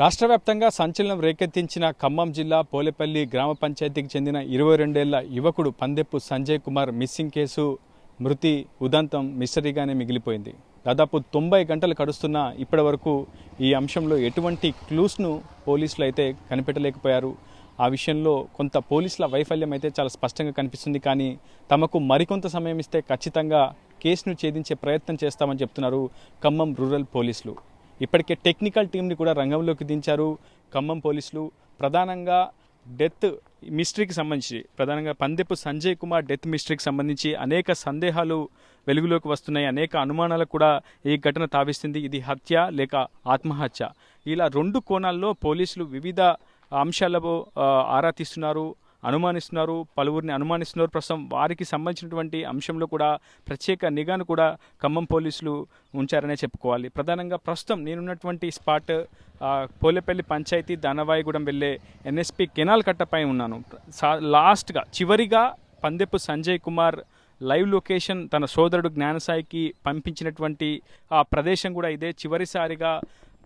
రాష్ట్ర వ్యాప్తంగా సంచలనం రేకెత్తించిన ఖమ్మం జిల్లా పోలేపల్లి గ్రామ పంచాయతీకి చెందిన 22 ఏళ్ల యువకుడు పందెపు సంజయ్ కుమార్ మిస్సింగ్ కేసు మృతి ఉదంతం మిస్టరీగానే మిగిలిపోయింది. దాదాపు 90 గంటలు గడుస్తున్నా ఇప్పటి వరకు ఈ అంశంలో ఎటువంటి క్లూస్ను పోలీసులు అయితే కనిపెట్టలేకపోయారు. ఆ విషయంలో కొంత పోలీసుల వైఫల్యం అయితే చాలా స్పష్టంగా కనిపిస్తుంది. కానీ తమకు మరికొంత సమయం ఇస్తే ఖచ్చితంగా కేసును ఛేదించే ప్రయత్నం చేస్తామని చెప్తున్నారు ఖమ్మం రూరల్ పోలీసులు. ఇప్పటికే టెక్నికల్ టీంని కూడా రంగంలోకి దించారు ఖమ్మం పోలీసులు. ప్రధానంగా డెత్ మిస్టరీకి సంబంధించి ప్రధానంగా పందెపు సంజయ్ కుమార్ డెత్ మిస్టరీకి సంబంధించి అనేక సందేహాలు వెలుగులోకి వస్తున్నాయి. అనేక అనుమానాలకు కూడా ఈ ఘటన తావిస్తుంది. ఇది హత్య లేక ఆత్మహత్య, ఇలా రెండు కోణాల్లో పోలీసులు వివిధ అంశాలలో ఆరా తీస్తున్నారు, అనుమానిస్తున్నారు, పలువురిని అనుమానిస్తున్నారు. ప్రస్తుతం వారికి సంబంధించినటువంటి అంశంలో కూడా ప్రత్యేక నిఘాను కూడా ఖమ్మం పోలీసులు ఉంచారనే చెప్పుకోవాలి. ప్రధానంగా ప్రస్తుతం నేనున్నటువంటి స్పాట్ పోలేపల్లి పంచాయతీ దానవాయిగూడెం వెళ్ళే ఎన్ఎస్పి కెనాల్ కట్టపై ఉన్నాను. చివరిగా పందెపు సంజయ్ కుమార్ లైవ్ లొకేషన్ తన సోదరుడు జ్ఞానసాయికి పంపించినటువంటి ఆ ప్రదేశం కూడా ఇదే. చివరిసారిగా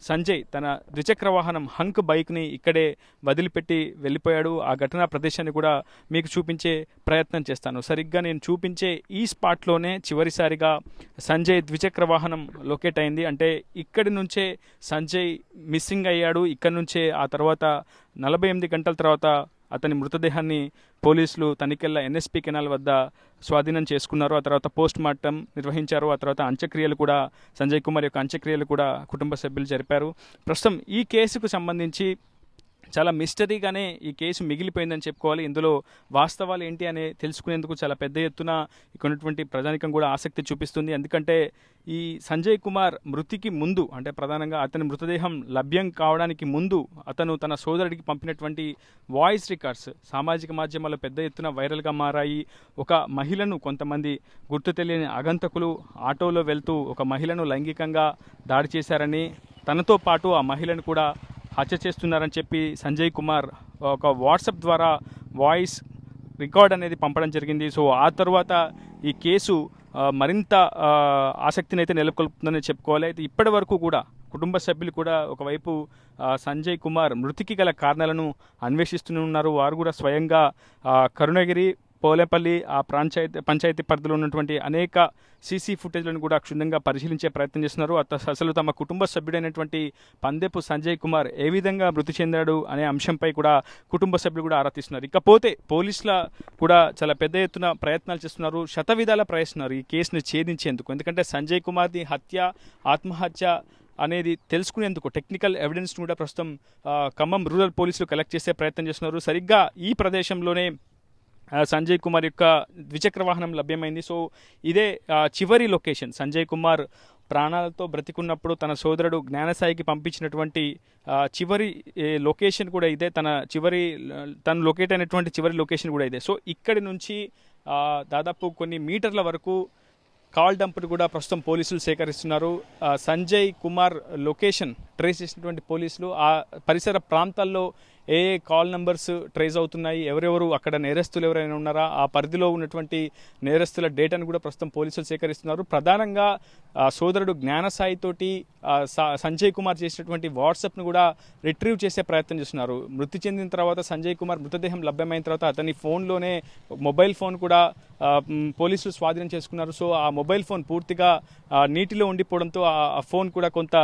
సంజయ్ తన ద్విచక్ర వాహనం హంక్ బైక్ని ఇక్కడే వదిలిపెట్టి వెళ్ళిపోయాడు. ఆ ఘటనా ప్రదేశాన్ని కూడా మీకు చూపించే ప్రయత్నం చేస్తాను. సరిగ్గా నేను చూపించే ఈ స్పాట్లోనే చివరిసారిగా సంజయ్ ద్విచక్ర వాహనం లొకేట్ అయింది. అంటే ఇక్కడి నుంచే సంజయ్ మిస్సింగ్ అయ్యాడు. ఇక్కడి నుంచే ఆ తర్వాత 48 గంటల తర్వాత అతని మృతదేహాన్ని పోలీసులు తనికెళ్ల ఎన్ఎస్పి కెనాల్ వద్ద స్వాధీనం చేసుకున్నారు. ఆ తర్వాత పోస్ట్ మార్టం నిర్వహించారు. ఆ తర్వాత అంత్యక్రియలు కూడా సంజయ్ కుమార్ యొక్క అంత్యక్రియలు కూడా కుటుంబ సభ్యులు జరిపారు. ప్రస్తుతం ఈ కేసుకు సంబంధించి చాలా మిస్టరీగానే ఈ కేసు మిగిలిపోయిందని చెప్పుకోవాలి. ఇందులో వాస్తవాలు ఏంటి అని తెలుసుకునేందుకు చాలా పెద్ద ఎత్తున ఇక్కడ ప్రజానికం కూడా ఆసక్తి చూపిస్తుంది. ఎందుకంటే ఈ సంజయ్ కుమార్ మృతికి ముందు, అంటే ప్రధానంగా అతని మృతదేహం లభ్యం కావడానికి ముందు అతను తన సోదరుడికి పంపినటువంటి వాయిస్ రికార్డ్స్ సామాజిక మాధ్యమాల్లో పెద్ద ఎత్తున వైరల్గా మారాయి. ఒక మహిళను కొంతమంది గుర్తు తెలియని ఆగంతకులు ఆటోలో వెళ్తూ ఒక మహిళను లైంగికంగా దాడి చేశారని, తనతో పాటు ఆ మహిళను కూడా హత్య చేస్తున్నారని చెప్పి సంజయ్ కుమార్ ఒక వాట్సాప్ ద్వారా వాయిస్ రికార్డ్ అనేది పంపడం జరిగింది. సో ఆ తర్వాత ఈ కేసు మరింత ఆసక్తిని అయితే నెలకొల్పుతుందని చెప్పుకోవాలి. అయితే ఇప్పటి వరకు కూడా కుటుంబ సభ్యులు కూడా ఒకవైపు సంజయ్ కుమార్ మృతికి గల కారణాలను అన్వేషిస్తూనే ఉన్నారు. వారు కూడా స్వయంగా కరుణగిరి, పోలేపల్లి ఆ పంచాయతీ పరిధిలో ఉన్నటువంటి అనేక సీసీ ఫుటేజ్లను కూడా క్షుణ్ణంగా పరిశీలించే ప్రయత్నం చేస్తున్నారు. అసలు తమ కుటుంబ సభ్యుడైనటువంటి పందెపు సంజయ్ కుమార్ ఏ విధంగా మృతి చెందాడు అనే అంశంపై కూడా కుటుంబ సభ్యులు కూడా ఆరా తీస్తున్నారు. ఇకపోతే పోలీసుల కూడా చాలా పెద్ద ఎత్తున ప్రయత్నాలు చేస్తున్నారు, శతవిధాల ప్రయత్నిస్తున్నారు ఈ కేసును ఛేదించేందుకు. ఎందుకంటే సంజయ్ కుమార్ది హత్య ఆత్మహత్య అనేది తెలుసుకునేందుకు టెక్నికల్ ఎవిడెన్స్ కూడా ప్రస్తుతం ఖమ్మం రూరల్ పోలీసులు కలెక్ట్ చేసే ప్రయత్నం చేస్తున్నారు. సరిగ్గా ఈ ప్రదేశంలోనే సంజయ్ కుమార్ యొక్క ద్విచక్ర వాహనం లభ్యమైంది. సో ఇదే చివరి లొకేషన్. సంజయ్ కుమార్ ప్రాణాలతో బ్రతికున్నప్పుడు తన సోదరుడు జ్ఞానసాయికి పంపించినటువంటి చివరి లొకేషన్ కూడా ఇదే. తను లొకేట్ అయినటువంటి చివరి లొకేషన్ కూడా ఇదే. సో ఇక్కడి నుంచి దాదాపు కొన్ని మీటర్ల వరకు కాల్ డంప్ను కూడా ప్రస్తుతం పోలీసులు సేకరిస్తున్నారు. సంజయ్ కుమార్ లొకేషన్ ట్రేస్ చేసినటువంటి పోలీసులు ఆ పరిసర ప్రాంతాల్లో ఏ కాల్ నెంబర్స్ ట్రేస్ అవుతున్నాయి, ఎవరెవరు అక్కడ నేరస్తులు ఎవరైనా ఉన్నారా, ఆ పరిధిలో ఉన్నటువంటి నేరస్తుల డేటాను కూడా ప్రస్తుతం పోలీసులు సేకరిస్తున్నారు. ప్రధానంగా సోదరుడు జ్ఞానసాయి తోటి సంజయ్ కుమార్ చేసినటువంటి వాట్సాప్ను కూడా రిట్రీవ్ చేసే ప్రయత్నం చేస్తున్నారు. మృతి చెందిన తర్వాత సంజయ్ కుమార్ మృతదేహం లభ్యమైన తర్వాత అతని ఫోన్లోనే మొబైల్ ఫోన్ కూడా పోలీసులు స్వాధీనం చేసుకున్నారు. సో ఆ మొబైల్ ఫోన్ పూర్తిగా నీటిలో ఉండిపోవడంతో ఆ ఫోన్ కూడా కొంత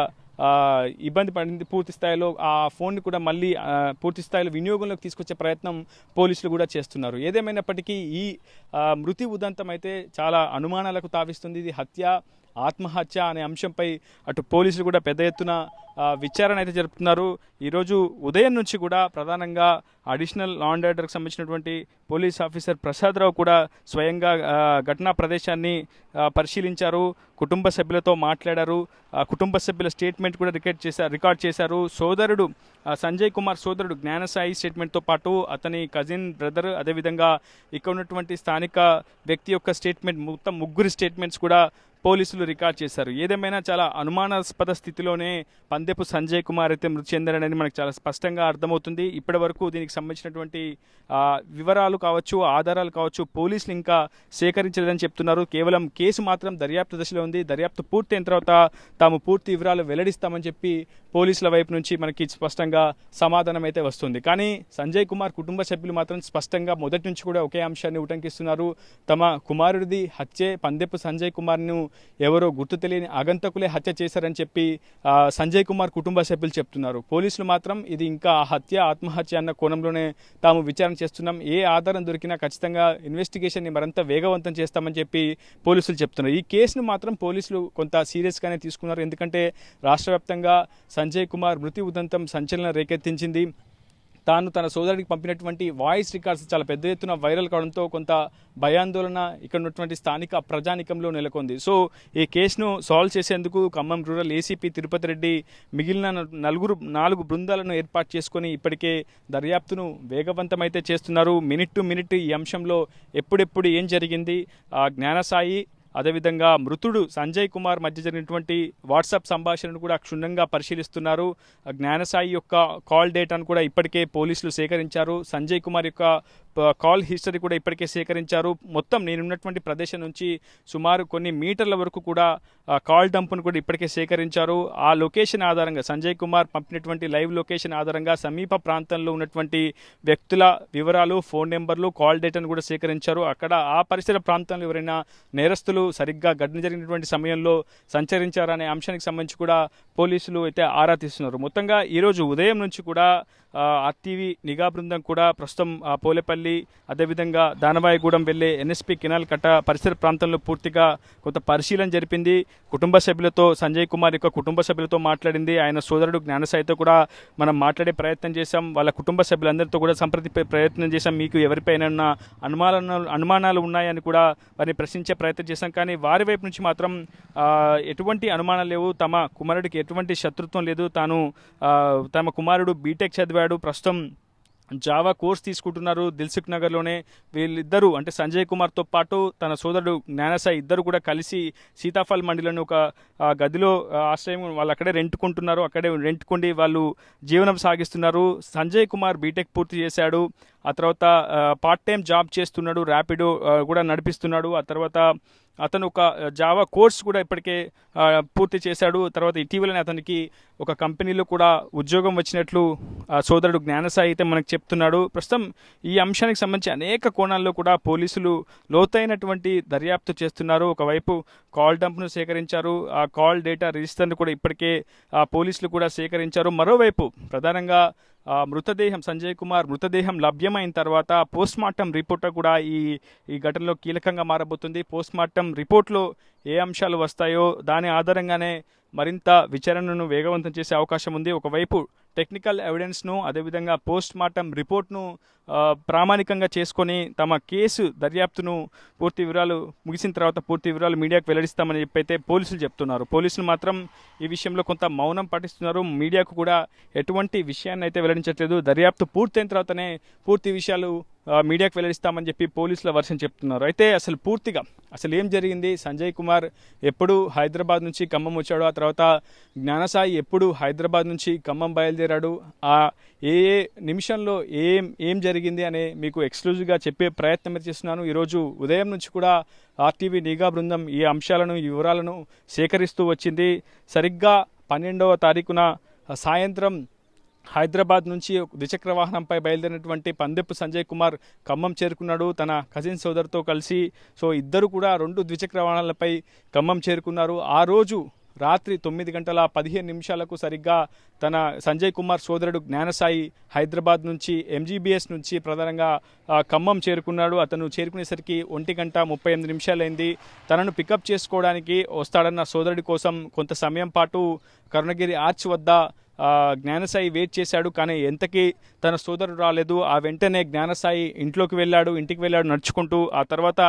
ఇబ్బంది పడింది. పూర్తి స్థాయిలో ఆ ఫోన్ని కూడా మళ్ళీ పూర్తి స్థాయిలో వినియోగంలోకి తీసుకొచ్చే ప్రయత్నం పోలీసులు కూడా చేస్తున్నారు. ఏదేమైనప్పటికీ ఈ మృతి ఉదంతం అయితే చాలా అనుమానాలకు తావిస్తుంది. ఇది హత్య ఆత్మహత్య అనే అంశంపై అటు పోలీసులు కూడా పెద్ద ఎత్తున విచారణ అయితే జరుపుతున్నారు. ఈరోజు ఉదయం నుంచి కూడా ప్రధానంగా అడిషనల్ లా అండ్ ఆర్డర్కి సంబంధించినటువంటి పోలీస్ ఆఫీసర్ ప్రసాదరావు కూడా స్వయంగా ఘటనా ప్రదేశాన్ని పరిశీలించారు, కుటుంబ సభ్యులతో మాట్లాడారు, కుటుంబ సభ్యుల స్టేట్మెంట్ కూడా రికార్డ్ చేశారు. సంజయ్ కుమార్ సోదరుడు జ్ఞానసాయి స్టేట్మెంట్తో పాటు అతని కజిన్ బ్రదర్, అదేవిధంగా ఇక్కడ ఉన్నటువంటి స్థానిక వ్యక్తి యొక్క స్టేట్మెంట్, మొత్తం ముగ్గురి స్టేట్మెంట్స్ కూడా పోలీసులు రికార్డ్ చేశారు. ఏదేమైనా చాలా అనుమానాస్పద స్థితిలోనే పందెపు సంజయ్ కుమార్ అయితే మృతి చెందారనేది మనకు చాలా స్పష్టంగా అర్థమవుతుంది. ఇప్పటి వరకు దీనికి సంబంధించినటువంటి వివరాలు కావచ్చు, ఆధారాలు కావచ్చు, పోలీసులు ఇంకా సేకరించలేదని చెప్తున్నారు. కేవలం కేసు మాత్రం దర్యాప్తు దశలో ఉంది. దర్యాప్తు పూర్తయిన తర్వాత తాము పూర్తి వివరాలు వెల్లడిస్తామని చెప్పి పోలీసుల వైపు నుంచి మనకి స్పష్టంగా సమాధానం అయితే వస్తుంది. కానీ సంజయ్ కుమార్ కుటుంబ సభ్యులు మాత్రం స్పష్టంగా మొదటి నుంచి కూడా ఒకే అంశాన్ని ఉటంకిస్తున్నారు. తమ కుమారుడిది హత్యే, పందెపు సంజయ్ కుమార్ను ఎవరో గుర్తు తెలియని ఆగంతకులే హత్య చేశారని చెప్పి సంజయ్ కుమార్ కుటుంబ సభ్యులు చెప్తున్నారు. పోలీసులు మాత్రం ఇది ఇంకా హత్య, ఆత్మహత్య అన్న కోణంలోనే తాము విచారణ చేస్తున్నాం, ఏ ఆధారం దొరికినా ఖచ్చితంగా ఇన్వెస్టిగేషన్ని మరింత వేగవంతం చేస్తామని చెప్పి పోలీసులు చెప్తున్నారు. ఈ కేసును మాత్రం పోలీసులు కొంత సీరియస్గానే తీసుకున్నారు. ఎందుకంటే రాష్ట్ర వ్యాప్తంగా సంజయ్ కుమార్ మృతి ఉదంతం సంచలనం రేకెత్తించింది. తాను తన సోదరుడికి పంపినటువంటి వాయిస్ రికార్డ్స్ చాలా పెద్ద ఎత్తున వైరల్ కావడంతో కొంత భయాందోళన ఇక్కడ ఉన్నటువంటి స్థానిక ప్రజానికంలో నెలకొంది. సో ఈ కేసును సాల్వ్ చేసేందుకు ఖమ్మం రూరల్ ఏసీపీ తిరుపతి రెడ్డి మిగిలిన 4 బృందాలను ఏర్పాటు చేసుకొని ఇప్పటికే దర్యాప్తును వేగవంతమైతే చేస్తున్నారు. మినిట్ టు మినిట్ ఈ అంశంలో ఎప్పుడెప్పుడు ఏం జరిగింది, జ్ఞానసాయి అదేవిధంగా మృతుడు సంజయ్ కుమార్ మధ్య జరిగినటువంటి వాట్సాప్ సంభాషణను కూడా క్షుణ్ణంగా పరిశీలిస్తున్నారు. జ్ఞానసాయి యొక్క కాల్ డేటాను కూడా ఇప్పటికే పోలీసులు సేకరించారు. సంజయ్ కుమార్ యొక్క కాల్ హిస్టరీ కూడా ఇప్పటికే సేకరించారు. మొత్తం నేనున్నటువంటి ప్రదేశం నుంచి సుమారు కొన్ని మీటర్ల వరకు కూడా కాల్ డంప్ను కూడా ఇప్పటికే సేకరించారు. ఆ లొకేషన్ ఆధారంగా సంజయ్ కుమార్ పంపినటువంటి లైవ్ లొకేషన్ ఆధారంగా సమీప ప్రాంతంలో ఉన్నటువంటి వ్యక్తుల వివరాలు, ఫోన్ నెంబర్లు, కాల్ డేటాను కూడా సేకరించారు. అక్కడ ఆ పరిసర ప్రాంతంలో ఎవరైనా నేరస్తులు సరిగ్గా ఘటన జరిగినటువంటి సమయంలో సంచరించారనే అంశానికి సంబంధించి కూడా పోలీసులు అయితే ఆరా తీస్తున్నారు. మొత్తంగా ఈరోజు ఉదయం నుంచి కూడా ఆర్టీవీ నిఘా బృందం కూడా ప్రస్తుతం పోలేపల్లి అదేవిధంగా దానవాయిగూడెం వెళ్లే ఎన్ఎస్పీ కెనాల్ కట్ట పరిసర ప్రాంతంలో పూర్తిగా కొంత పరిశీలన జరిపింది. కుటుంబ సభ్యులతో, సంజయ్ కుమార్ యొక్క కుటుంబ సభ్యులతో మాట్లాడింది. ఆయన సోదరుడు జ్ఞానసాయితో కూడా మనం మాట్లాడే ప్రయత్నం చేశాం. వాళ్ళ కుటుంబ సభ్యులందరితో కూడా సంప్రదింపే ప్రయత్నం చేశాం. మీకు ఎవరిపైన అనుమానాలు ఉన్నాయని కూడా వారిని ప్రశ్నించే ప్రయత్నం చేశాం. కానీ వారి వైపు నుంచి మాత్రం ఎటువంటి అనుమానాలు లేవు. తమ కుమారుడికి ఎటువంటి శత్రుత్వం లేదు. తమ కుమారుడు బీటెక్ చదివాడు, ప్రస్తుతం జావా కోర్స్ తీసుకుంటున్నారు దిల్సుఖ్ నగర్లోనే. వీళ్ళిద్దరూ అంటే సంజయ్ కుమార్తో పాటు తన సోదరుడు జ్ఞానసాయి ఇద్దరు కూడా కలిసి సీతాఫల్ మండిలోని ఒక గదిలో ఆశ్రయం వాళ్ళు అక్కడే రెంట్కుంటున్నారు. అక్కడే రెంట్కుండి వాళ్ళు జీవనం సాగిస్తున్నారు. సంజయ్ కుమార్ బీటెక్ పూర్తి చేశాడు. ఆ తర్వాత పార్ట్ టైం జాబ్ చేస్తున్నాడు, ర్యాపిడో కూడా నడిపిస్తున్నాడు. ఆ తర్వాత అతను ఒక జావా కోర్స్ కూడా ఇప్పటికే పూర్తి చేశాడు. తర్వాత ఇటీవలనే అతనికి ఒక కంపెనీలో కూడా ఉద్యోగం వచ్చినట్లు సోదరుడు జ్ఞానసాయి అయితే మనకు చెప్తున్నాడు. ప్రస్తుతం ఈ అంశానికి సంబంధించి అనేక కోణాల్లో కూడా పోలీసులు లోతైనటువంటి దర్యాప్తు చేస్తున్నారు. ఒకవైపు కాల్ డంప్ను సేకరించారు, ఆ కాల్ డేటా రిజిస్టర్ను కూడా ఇప్పటికే పోలీసులు కూడా సేకరించారు. మరోవైపు ప్రధానంగా మృతదేహం సంజయ్ కుమార్ మృతదేహం లభ్యమైన తర్వాత పోస్ట్మార్టం రిపోర్ట్ కూడా ఈ ఘటనలో కీలకంగా మారబోతుంది. పోస్ట్మార్టం రిపోర్ట్లో ఏ అంశాలు వస్తాయో దాని ఆధారంగానే మరింత విచారణను వేగవంతం చేసే అవకాశం ఉంది. ఒకవైపు టెక్నికల్ ఎవిడెన్స్ను అదేవిధంగా పోస్ట్ మార్టం రిపోర్ట్ను ప్రామాణికంగా చేసుకొని తమ కేసు దర్యాప్తును పూర్తి వివరాలు ముగిసిన తర్వాత పూర్తి వివరాలు మీడియాకు వెల్లడిస్తామని చెప్పైతే పోలీసులు చెప్తున్నారు. పోలీసులు మాత్రం ఈ విషయంలో కొంత మౌనం పాటిస్తున్నారు. మీడియాకు కూడా ఎటువంటి విషయాన్ని అయితే వెల్లడించట్లేదు. దర్యాప్తు పూర్తయిన తర్వాతనే పూర్తి విషయాలు మీడియాకు వెల్లడిస్తామని చెప్పి పోలీసుల వర్షన్ చెప్తున్నారు. అయితే అసలు ఏం జరిగింది, సంజయ్ కుమార్ ఎప్పుడు హైదరాబాద్ నుంచి ఖమ్మం వచ్చాడు, ఆ తర్వాత జ్ఞానసాయి ఎప్పుడు హైదరాబాద్ నుంచి ఖమ్మం బయలుదేరాడు, ఏ నిమిషంలో ఏం జరిగింది అనే మీకు ఎక్స్క్లూజివ్గా చెప్పే ప్రయత్నం చేస్తున్నాను. ఈరోజు ఉదయం నుంచి కూడా ఆర్టీవీ నిఘా బృందం ఈ అంశాలను, ఈ వివరాలను సేకరిస్తూ వచ్చింది. సరిగ్గా 12వ తారీఖున సాయంత్రం హైదరాబాద్ నుంచి ద్విచక్ర వాహనంపై బయలుదేరినటువంటి పందెపు సంజయ్ కుమార్ ఖమ్మం చేరుకున్నాడు తన కజిన్ సోదరుతో కలిసి. సో ఇద్దరు కూడా 2 ద్విచక్ర వాహనాలపై ఖమ్మం చేరుకున్నారు. ఆ రోజు రాత్రి 9:15 సరిగ్గా తన సంజయ్ కుమార్ సోదరుడు జ్ఞానసాయి హైదరాబాద్ నుంచి ఎంజీబీఎస్ నుంచి ప్రధానంగా ఖమ్మం చేరుకున్నాడు. అతను చేరుకునేసరికి 1:38 అయింది. తనను పికప్ చేసుకోవడానికి వస్తాడన్న సోదరుడి కోసం కొంత సమయం పాటు కరుణగిరి ఆర్చ్ వద్ద జ్ఞానసాయి వెయిట్ చేశాడు. కానీ ఎంతకీ తన సోదరుడు రాలేదు. ఆ వెంటనే జ్ఞానసాయి ఇంటికి వెళ్ళాడు నడుచుకుంటూ. ఆ తర్వాత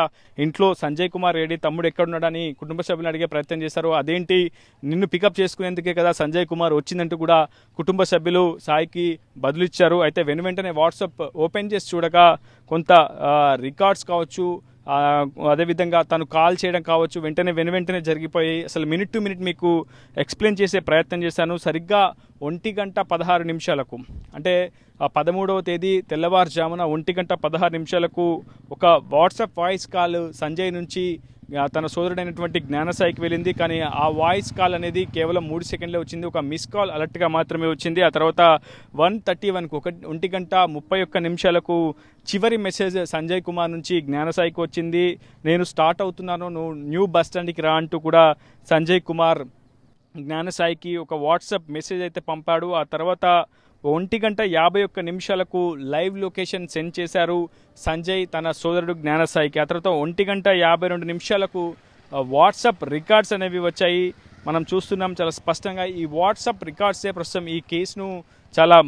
ఇంట్లో సంజయ్ కుమార్ ఏడి, తమ్ముడు ఎక్కడున్నాడని కుటుంబ సభ్యులను అడిగే ప్రయత్నం చేశారు. అదేంటి, నిన్ను పికప్ చేసుకునేందుకే కదా సంజయ్ కుమార్ వచ్చిందంటూ కూడా కుటుంబ సభ్యులు సాయికి బదులిచ్చారు. అయితే వెంటనే వాట్సాప్ ఓపెన్ చేసి చూడగా కొంత రికార్డ్స్ కావచ్చు, అదేవిధంగా తను కాల్ చేయడం కావచ్చు వెంటనే జరిగిపోయి అసలు మినిట్ టు మినిట్ మీకు ఎక్స్ప్లెయిన్ చేసే ప్రయత్నం చేశాను. సరిగ్గా 1:16 అంటే 13వ తేదీ తెల్లవారుజామున 1:16 ఒక వాట్సాప్ వాయిస్ కాల్ సంజయ్ నుంచి తన సోదరుడైనటువంటి జ్ఞానసాయికి వెళ్ళింది. కానీ ఆ వాయిస్ కాల్ అనేది కేవలం 3 సెకండ్లే వచ్చింది. ఒక మిస్ కాల్ అలర్ట్గా మాత్రమే వచ్చింది. ఆ తర్వాత 1:31 1:31 చివరి మెసేజ్ సంజయ్ కుమార్ నుంచి జ్ఞానసాయికి వచ్చింది. నేను స్టార్ట్ అవుతున్నాను, నువ్వు న్యూ బస్ స్టాండ్కి రా అంటూ కూడా సంజయ్ కుమార్ జ్ఞానసాయికి ఒక వాట్సాప్ మెసేజ్ అయితే పంపాడు. ఆ తర్వాత 1:51 లైవ్ లొకేషన్ సెండ్ చేశారు సంజయ్ తన సోదరుడు జ్ఞానసాయికి. ఆ తర్వాత 1:52 వాట్సాప్ రికార్డ్స్ అనేవి వచ్చాయి. మనం చూస్తున్నాం చాలా స్పష్టంగా. ఈ వాట్సాప్ రికార్డ్సే ప్రస్తుతం ఈ కేసును చాలా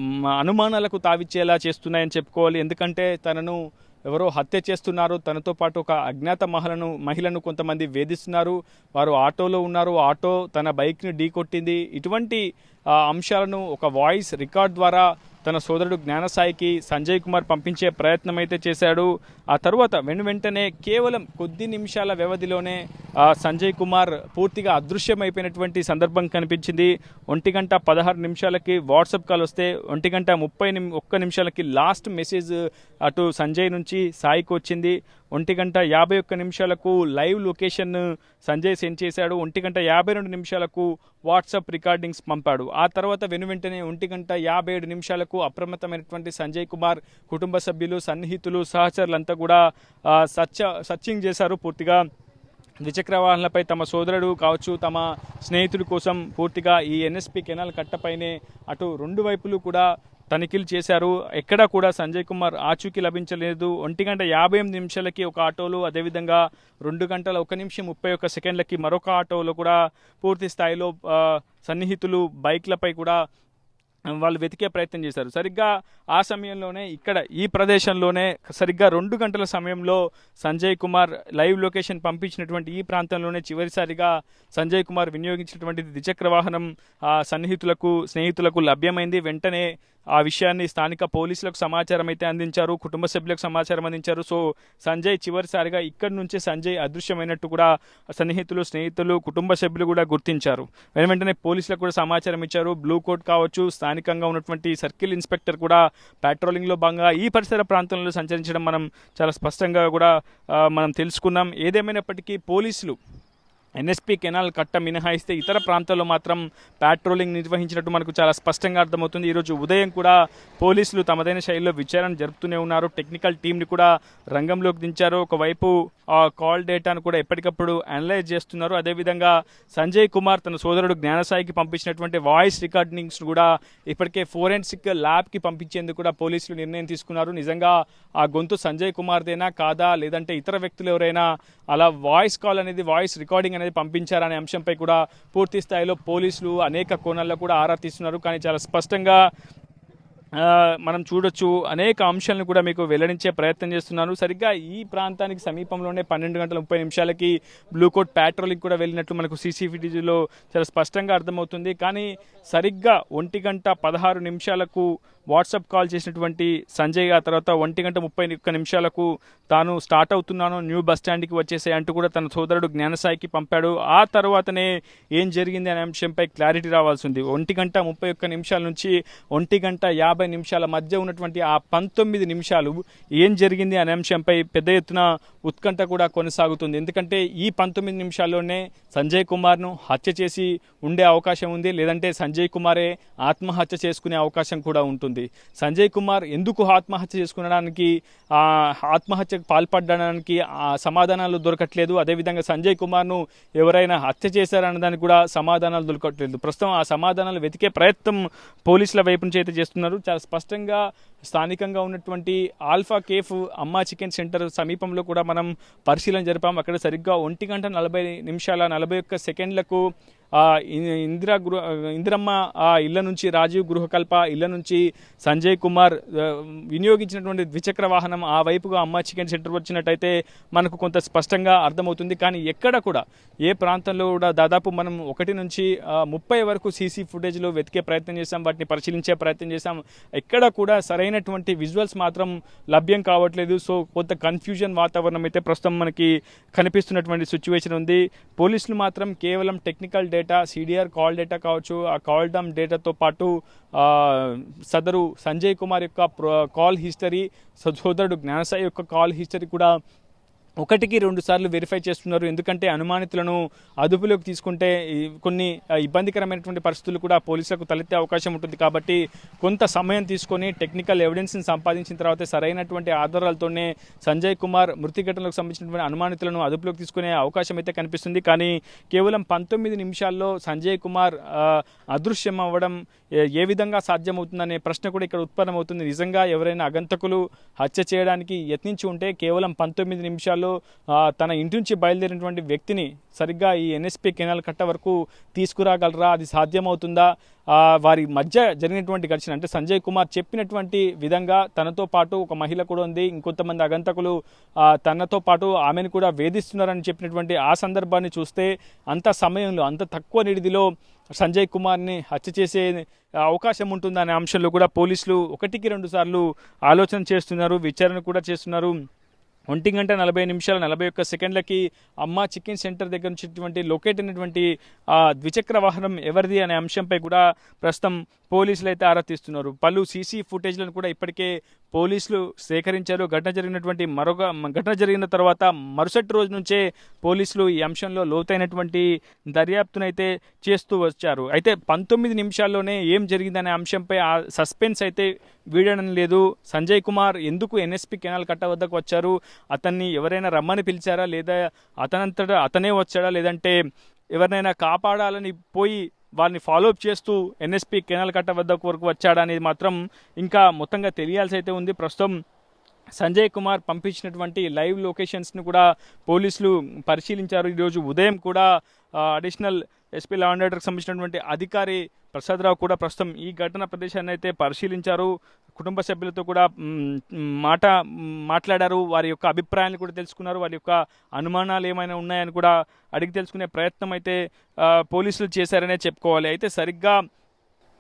అనుమానాలకు తావిచ్చేలా చేస్తున్నాయని చెప్పుకోవాలి. ఎందుకంటే తనను ఎవరో హత్య చేస్తున్నారు, తనతో పాటు ఒక అజ్ఞాత మహిళను కొంతమంది వేధిస్తున్నారు, వారు ఆటోలో ఉన్నారు, ఆటో తన బైక్ని ఢీకొట్టింది. ఇటువంటి అంశాలను ఒక వాయిస్ రికార్డ్ ద్వారా తన సోదరుడు జ్ఞానసాయికి సంజయ్ కుమార్ పంపించే ప్రయత్నం అయితే చేశాడు. ఆ తర్వాత వెంటనే కేవలం కొద్ది నిమిషాల వ్యవధిలోనే సంజయ్ కుమార్ పూర్తిగా అదృశ్యమైపోయినటువంటి సందర్భం కనిపించింది. 1:16 వాట్సాప్ కాల్ వస్తే 1:31 లాస్ట్ మెసేజ్ అటు సంజయ్ నుంచి సాయికి వచ్చింది. 1:51 లైవ్ లొకేషన్ సంజయ్ సెండ్ చేశాడు. 1:52 వాట్సాప్ రికార్డింగ్స్ పంపాడు. ఆ తర్వాత వెంటనే 1:57 అప్రమత్తమైనటువంటి సంజయ్ కుమార్ కుటుంబ సభ్యులు, సన్నిహితులు, సహచరులంతా కూడా సర్చింగ్ చేశారు. పూర్తిగా ద్విచక్ర వాహనాలపై తమ సోదరుడు కావచ్చు, తమ స్నేహితుడి కోసం పూర్తిగా ఈ ఎన్ఎస్పి కెనాల్ కట్టపైనే అటు 2 వైపులు కూడా తనిఖీలు చేశారు. ఎక్కడా కూడా సంజయ్ కుమార్ ఆచూకీ లభించలేదు. 1:58 ఒక ఆటోలో, అదేవిధంగా 2:01:31 మరొక ఆటోలో కూడా పూర్తి స్థాయిలో సన్నిహితులు బైక్లపై కూడా వాళ్ళు వెతికే ప్రయత్నం చేశారు. సరిగ్గా ఆ సమయంలోనే ఇక్కడ ఈ ప్రదేశంలోనే సరిగ్గా 2 గంటల సమయంలో సంజయ్ కుమార్ లైవ్ లొకేషన్ పంపించినటువంటి ఈ ప్రాంతంలోనే చివరిసారిగా సంజయ్ కుమార్ వినియోగించినటువంటి ద్విచక్ర వాహనం సన్నిహితులకు, స్నేహితులకు లభ్యమైంది. వెంటనే ఆ విషయాన్ని స్థానిక పోలీసులకు సమాచారం అయితే అందించారు, కుటుంబ సభ్యులకు సమాచారం అందించారు. సో సంజయ్ చివరిసారిగా ఇక్కడి నుంచే సంజయ్ అదృశ్యమైనట్టు కూడా సన్నిహితులు, స్నేహితులు, కుటుంబ సభ్యులు కూడా గుర్తించారు. వెంటనే పోలీసులకు కూడా సమాచారం ఇచ్చారు. బ్లూ కోట్ కావచ్చు, స్థానికంగా ఉన్నటువంటి సర్కిల్ ఇన్స్పెక్టర్ కూడా పెట్రోలింగ్లో భాగంగా ఈ పరిసర ప్రాంతంలో సంచరించడం మనం చాలా స్పష్టంగా కూడా మనం తెలుసుకున్నాం. ఏదేమైనప్పటికీ పోలీసులు ఎన్ఎస్పి కెనాల్ కట్ట మినహాయిస్తే ఇతర ప్రాంతాల్లో మాత్రం పాట్రోలింగ్ నిర్వహించినట్టు మనకు చాలా స్పష్టంగా అర్థమవుతుంది. ఈరోజు ఉదయం కూడా పోలీసులు తమదైన శైలిలో విచారణ జరుపుతూనే ఉన్నారు. టెక్నికల్ టీంని కూడా రంగంలోకి దించారు. ఒకవైపు ఆ కాల్ డేటాను కూడా ఎప్పటికప్పుడు అనలైజ్ చేస్తున్నారు. అదేవిధంగా సంజయ్ కుమార్ తన సోదరుడు జ్ఞానసాయికి పంపించినటువంటి వాయిస్ రికార్డింగ్స్ కూడా ఇప్పటికే ఫోరెన్సిక్ ల్యాబ్కి పంపించేందుకు కూడా పోలీసులు నిర్ణయం తీసుకున్నారు. నిజంగా ఆ గొంతు సంజయ్ కుమార్దేనా కాదా, లేదంటే ఇతర వ్యక్తులు ఎవరైనా అలా వాయిస్ కాల్ అనేది, వాయిస్ రికార్డింగ్ అనేది పంపించారనే అంశంపై కూడా పూర్తి స్థాయిలో పోలీసులు అనేక కోణాల్లో కూడా ఆరా తీస్తున్నారు. కానీ చాలా స్పష్టంగా మనం చూడొచ్చు, అనేక అంశాలను కూడా మీకు వెల్లడించే ప్రయత్నం చేస్తున్నాను. సరిగ్గా ఈ ప్రాంతానికి సమీపంలోనే 12:30 బ్లూ కోట్ ప్యాట్రోలింగ్ కూడా వెళ్ళినట్లు మనకు సీసీటీవీలో చాలా స్పష్టంగా అర్థమవుతుంది. కానీ సరిగ్గా 1:16 వాట్సాప్ కాల్ చేసినటువంటి సంజయ్ ఆ తర్వాత 1:31 తాను స్టార్ట్ అవుతున్నాను, న్యూ బస్ స్టాండ్కి వచ్చేసే అంటూ కూడా తన సోదరుడు జ్ఞానసాయికి పంపాడు. ఆ తర్వాతనే ఏం జరిగింది అనే అంశంపై క్లారిటీ రావాల్సి ఉంది. 1:31 నుంచి 1:50 మధ్య ఉన్నటువంటి ఆ 19 నిమిషాలు ఏం జరిగింది అనే అంశంపై పెద్ద ఎత్తున ఉత్కంఠ కూడా కొనసాగుతుంది. ఎందుకంటే ఈ 19 నిమిషాల్లోనే సంజయ్ కుమార్ను హత్య చేసి ఉండే అవకాశం ఉంది, లేదంటే సంజయ్ కుమారే ఆత్మహత్య చేసుకునే అవకాశం కూడా ఉంటుంది. సంజయ్ కుమార్ ఎందుకు ఆత్మహత్య చేసుకునడానికి, ఆత్మహత్యకు పాల్పడడానికి సమాధానాలు దొరకట్లేదు. అదేవిధంగా సంజయ్ కుమార్ను ఎవరైనా హత్య చేశారన్నదానికి కూడా సమాధానాలు దొరకట్లేదు. ప్రస్తుతం ఆ సమాధానాలు వెతికే ప్రయత్నం పోలీసుల వైపు నుంచి అయితే చేస్తున్నారు. చాలా స్పష్టంగా స్థానికంగా ఉన్నటువంటి ఆల్ఫా కేఫ్ అమ్మా చికెన్ సెంటర్ సమీపంలో కూడా మనం పరిశీలన జరిపాం. అక్కడ సరిగ్గా 1:40 నిమిషాల 41 సెకండ్లకు ఇందిరా ఇందిరమ్మ ఇళ్ల నుంచి, రాజీవ్ గృహకల్ప ఇళ్ల నుంచి సంజయ్ కుమార్ వినియోగించినటువంటి ద్విచక్ర వాహనం ఆ వైపుగా అమ్మ చికెన్ సెంటర్ వచ్చినట్టయితే మనకు కొంత స్పష్టంగా అర్థమవుతుంది. కానీ ఎక్కడ కూడా ఏ ప్రాంతంలో కూడా దాదాపు మనం 1 నుంచి 30 వరకు సీసీ ఫుటేజ్లో వెతికే ప్రయత్నం చేశాం, వాటిని పరిశీలించే ప్రయత్నం చేశాం. ఎక్కడ కూడా సరైనటువంటి విజువల్స్ మాత్రం లభ్యం కావట్లేదు. సో కొంత కన్ఫ్యూజన్ వాతావరణం అయితే ప్రస్తుతం మనకి కనిపిస్తున్నటువంటి సిచ్యువేషన్ ఉంది. పోలీసులు మాత్రం కేవలం technical data, CDR call data కావచ్చు, ఆ కాల్ డమ్ డేటాతో పాటు సదరు సంజయ్ కుమార్ యొక్క కాల్ హిస్టరీ, సోదరుడు జ్ఞానసాయి యొక్క కాల్ హిస్టరీ కూడా 1కి 2 సార్లు వెరిఫై చేస్తున్నారు. ఎందుకంటే అనుమానితులను అదుపులోకి తీసుకుంటే కొన్ని ఇబ్బందికరమైనటువంటి పరిస్థితులు కూడా పోలీసులకు తలెత్తే అవకాశం ఉంటుంది. కాబట్టి కొంత సమయం తీసుకొని టెక్నికల్ ఎవిడెన్స్ని సంపాదించిన తర్వాత సరైనటువంటి ఆధారాలతోనే సంజయ్ కుమార్ మృతి ఘటనలకు సంబంధించినటువంటి అనుమానితులను అదుపులోకి తీసుకునే అవకాశం అయితే కనిపిస్తుంది. కానీ కేవలం 19 నిమిషాల్లో సంజయ్ కుమార్ అదృశ్యం అవ్వడం ఏ విధంగా సాధ్యమవుతుందనే ప్రశ్న కూడా ఇక్కడ ఉత్పన్నమవుతుంది. నిజంగా ఎవరైనా అగంతకులు హత్య చేయడానికి యత్నించి ఉంటే కేవలం 19 నిమిషాల్లో తన ఇంటి నుంచి బయలుదేరినటువంటి వ్యక్తిని సరిగ్గా ఈ ఎన్ఎస్పీ కెనాల్ కట్ట వరకు తీసుకురాగలరా? అది సాధ్యమవుతుందా? వారి మధ్య జరిగినటువంటి ఘర్షణ అంటే సంజయ్ కుమార్ చెప్పినటువంటి విధంగా తనతో పాటు ఒక మహిళ కూడా ఉంది, ఇంకొంతమంది అగంతకులు తనతో పాటు ఆమెను కూడా వేధిస్తున్నారని చెప్పినటువంటి ఆ సందర్భాన్ని చూస్తే అంత సమయంలో, అంత తక్కువ నిడిదిలో సంజయ్ కుమార్ని హత్య చేసే అవకాశం ఉంటుందనే అంశంలో కూడా పోలీసులు 1కి 2 సార్లు ఆలోచన చేస్తున్నారు, విచారణ కూడా చేస్తున్నారు. 1:40 నిమిషాల 41 సెకండ్లకి అమ్మ చికెన్ సెంటర్ దగ్గర నుంచి లొకేట్ అయినటువంటి ద్విచక్ర వాహనం ఎవరిది అనే అంశంపై కూడా ప్రస్తుతం పోలీసులు అయితే ఆరా తీస్తున్నారు. పలు సీసీ ఫుటేజ్లను కూడా ఇప్పటికే పోలీసులు సేకరించారు. ఘటన జరిగిన తర్వాత మరుసటి రోజు నుంచే పోలీసులు ఈ అంశంలో లోతైనటువంటి దర్యాప్తునైతే చేస్తూ వచ్చారు. అయితే 19 నిమిషాల్లోనే ఏం జరిగిందనే అంశంపై ఆ సస్పెన్స్ అయితే వీడడం లేదు. సంజయ్ కుమార్ ఎందుకు ఎన్ఎస్పీ కెనాల్ కట్ట వద్దకు వచ్చారు? అతన్ని ఎవరైనా రమ్మని పిలిచారా, లేదా అతనంతటా అతనే వచ్చాడా, లేదంటే ఎవరినైనా కాపాడాలని పోయి వారిని ఫాలోఅప్ చేస్తూ ఎన్ఎస్పీ కెనాల్ కట్ట వద్దకు వరకు వచ్చాడా అనేది మాత్రం ఇంకా మొత్తంగా తెలియాల్సి అయితే ఉంది. ప్రస్తుతం సంజయ్ కుమార్ పంపించినటువంటి లైవ్ లొకేషన్స్ని కూడా పోలీసులు పరిశీలించారు. ఈరోజు ఉదయం కూడా అడిషనల్ ఎస్పీ లా అండ్ ఆర్డర్కి సంబంధించినటువంటి అధికారి ప్రసాదరావు కూడా ప్రస్తుతం ఈ ఘటన ప్రదేశాన్ని అయితే పరిశీలించారు. కుటుంబ సభ్యులతో కూడా మాట్లాడారు. వారి యొక్క అభిప్రాయాన్ని కూడా తెలుసుకున్నారు. వారి యొక్క అనుమానాలు ఏమైనా ఉన్నాయని కూడా అడిగి తెలుసుకునే ప్రయత్నం అయితే పోలీసులు చేశారనే చెప్పుకోవాలి. అయితే సరిగ్గా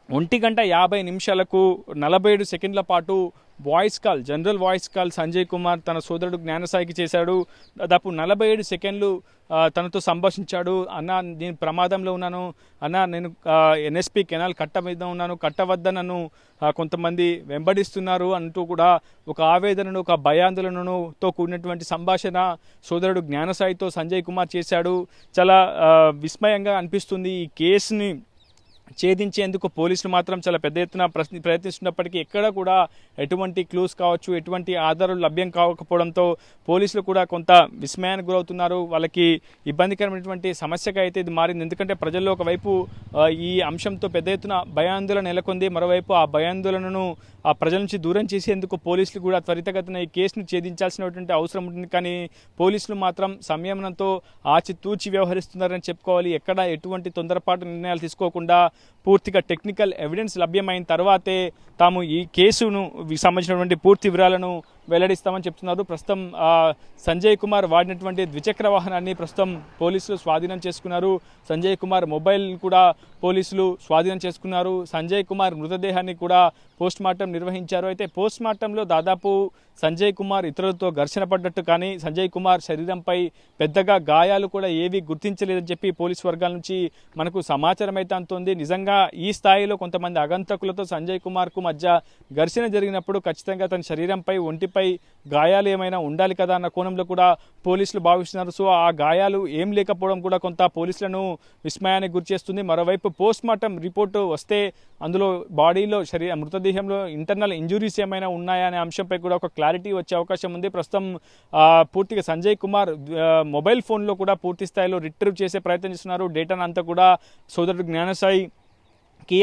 1:50 47 సెకండ్ల పాటు general voice call Sanjay Kumar తన సోదరుడు జ్ఞానసాయికి చేశాడు. దాదాపు 47 సెకండ్లు తనతో సంభాషించాడు. అన్న, నేను ప్రమాదంలో ఉన్నాను అన్న, నేను ఎన్ఎస్పీ కెనాల్ కట్ట మీద ఉన్నాను, కట్ట వద్ద నన్ను కొంతమంది వెంబడిస్తున్నారు అంటూ కూడా ఒక ఆవేదనను, ఒక భయాందోళనతో కూడినటువంటి సంభాషణ సోదరుడు జ్ఞానసాయితో సంజయ్ కుమార్ చేశాడు. చాలా విస్మయంగా అనిపిస్తుంది. ఈ కేసుని ఛేదించేందుకు పోలీసులు మాత్రం చాలా పెద్ద ఎత్తున ప్రయత్నిస్తున్నప్పటికీ ఎక్కడ కూడా ఎటువంటి క్లూస్ కావచ్చు, ఎటువంటి ఆధారాలు లభ్యం కాకపోవడంతో పోలీసులు కూడా కొంత విస్మయానికి గురవుతున్నారు. వాళ్ళకి ఇబ్బందికరమైనటువంటి సమస్యగా అయితే ఇది మారింది. ఎందుకంటే ప్రజల్లో ఒకవైపు ఈ అంశంతో పెద్ద ఎత్తున భయాందోళన నెలకొంది. మరోవైపు ఆ భయాందోళనను ఆ ప్రజల నుంచి దూరం చేసేందుకు పోలీసులు కూడా త్వరితగతిన ఈ కేసును ఛేదించాల్సినటువంటి అవసరం ఉంటుంది. కానీ పోలీసులు మాత్రం సంయమనంతో ఆచితూచి వ్యవహరిస్తున్నారని చెప్పుకోవాలి. ఎక్కడ ఎటువంటి తొందరపాటు నిర్ణయాలు తీసుకోకుండా పూర్తిగా టెక్నికల్ ఎవిడెన్స్ లభ్యమైన తర్వాతే తాము ఈ కేసును సంబంధించినటువంటి పూర్తి వివరాలను వెల్లడిస్తామని చెప్తున్నారు. ప్రస్తుతం సంజయ్ కుమార్ వాడినటువంటి ద్విచక్ర వాహనాన్ని ప్రస్తుతం పోలీసులు స్వాధీనం చేసుకున్నారు. సంజయ్ కుమార్ మొబైల్ కూడా పోలీసులు స్వాధీనం చేసుకున్నారు. సంజయ్ కుమార్ మృతదేహాన్ని కూడా పోస్ట్మార్టం నిర్వహించారు. అయితే పోస్ట్మార్టంలో దాదాపు సంజయ్ కుమార్ ఇతరులతో ఘర్షణ పడ్డట్టు కానీ సంజయ్ కుమార్ శరీరంపై పెద్దగా గాయాలు కూడా ఏవి గుర్తించలేదని చెప్పి పోలీసు వర్గాల నుంచి మనకు సమాచారం అయితే అందుతోంది. నిజంగా ఈ స్థాయిలో కొంతమంది అగంతకులతో సంజయ్ కుమార్కు మధ్య ఘర్షణ జరిగినప్పుడు ఖచ్చితంగా తన శరీరంపై, ఒంటిపై గాయాలు ఏమైనా ఉండాలి కదా అన్న కోణంలో కూడా పోలీసులు భావిస్తున్నారు. సో ఆ గాయాలు ఏం లేకపోవడం కూడా కొంత పోలీసులను విస్మయానికి గురిచేస్తుంది. మరోవైపు పోస్ట్మార్టం రిపోర్టు వస్తే అందులో బాడీలో మృతదేహంలో ఇంటర్నల్ ఇంజురీస్ ఏమైనా ఉన్నాయా అనే అంశంపై కూడా ఒక క్లారిటీ వచ్చే అవకాశం ఉంది. ప్రస్తుతం పూర్తిగా సంజయ్ కుమార్ మొబైల్ ఫోన్లో కూడా పూర్తి స్థాయిలో రిట్రీవ్ చేసే ప్రయత్నం చేస్తున్నారు. డేటాను అంతా కూడా సోదరుడు జ్ఞానసాయి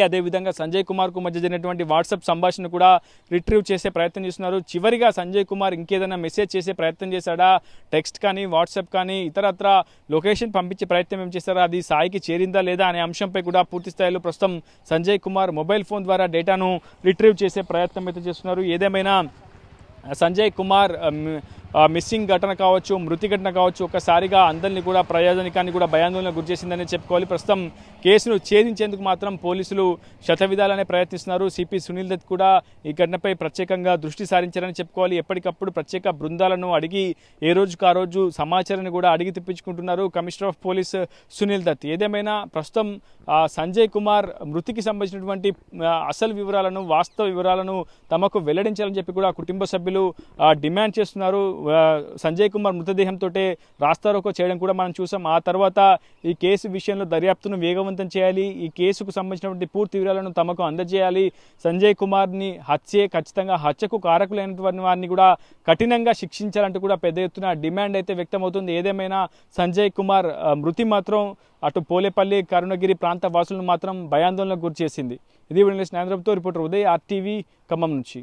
అదేవిధంగా సంజయ్ కుమార్కు మధ్య జరిగినటువంటి వాట్సాప్ సంభాషణ కూడా రిట్రీవ్ చేసే ప్రయత్నం చేస్తున్నారు. చివరిగా సంజయ్ కుమార్ ఇంకేదైనా మెసేజ్ చేసే ప్రయత్నం చేశాడా, టెక్స్ట్ కానీ వాట్సాప్ కానీ ఇతరత్ర లొకేషన్ పంపించే ప్రయత్నం ఏం చేశారా, అది సాయికి చేరిందా లేదా అనే అంశంపై కూడా పూర్తి స్థాయిలో ప్రస్తుతం సంజయ్ కుమార్ మొబైల్ ఫోన్ ద్వారా డేటాను రిట్రీవ్ చేసే ప్రయత్నం అయితే చేస్తున్నారు. ఏదేమైనా సంజయ్ కుమార్ మిస్సింగ్ ఘటన కావచ్చు, మృతి ఘటన కావచ్చు, ఒక్కసారిగా అందరినీ కూడా ప్రజానికాన్ని కూడా భయాందోళన గురి చేసిందని చెప్పుకోవాలి. ప్రస్తుతం కేసును ఛేదించేందుకు మాత్రం పోలీసులు శతవిధాలనే ప్రయత్నిస్తున్నారు. సిపి సునీల్ దత్ కూడా ఈ ఘటనపై ప్రత్యేకంగా దృష్టి సారించారని చెప్పుకోవాలి. ఎప్పటికప్పుడు ప్రత్యేక బృందాలను అడిగి ఏ రోజుకు ఆ రోజు సమాచారాన్ని కూడా అడిగి తెప్పించుకుంటున్నారు commissioner of police Sunil Dutt. ఏదేమైనా ప్రస్తుతం సంజయ్ కుమార్ మృతికి సంబంధించినటువంటి అసలు వివరాలను, వాస్తవ వివరాలను తమకు వెల్లడించాలని చెప్పి కూడా కుటుంబ సభ్యులు డిమాండ్ చేస్తున్నారు. సంజయ్ కుమార్ మృతదేహంతో రాస్తారోకో చేయడం కూడా మనం చూసాం. ఆ తర్వాత ఈ కేసు విషయంలో దర్యాప్తును వేగవంతం చేయాలి, ఈ కేసుకు సంబంధించినటువంటి పూర్తి వివరాలను తమకు అందజేయాలి, సంజయ్ కుమార్ని ఖచ్చితంగా హత్యకు కారకులైనటువంటి వారిని కూడా కఠినంగా శిక్షించాలంటూ కూడా పెద్ద ఎత్తున డిమాండ్ అయితే వ్యక్తమవుతుంది. ఏదేమైనా సంజయ్ కుమార్ మృతి మాత్రం అటు పోలేపల్లి, కరుణగిరి ప్రాంత వాసులను మాత్రం భయాందోళనకు గురి చేసింది. ఇది రిపోర్టర్ ఉదయ్, RTV ఖమ్మం నుంచి.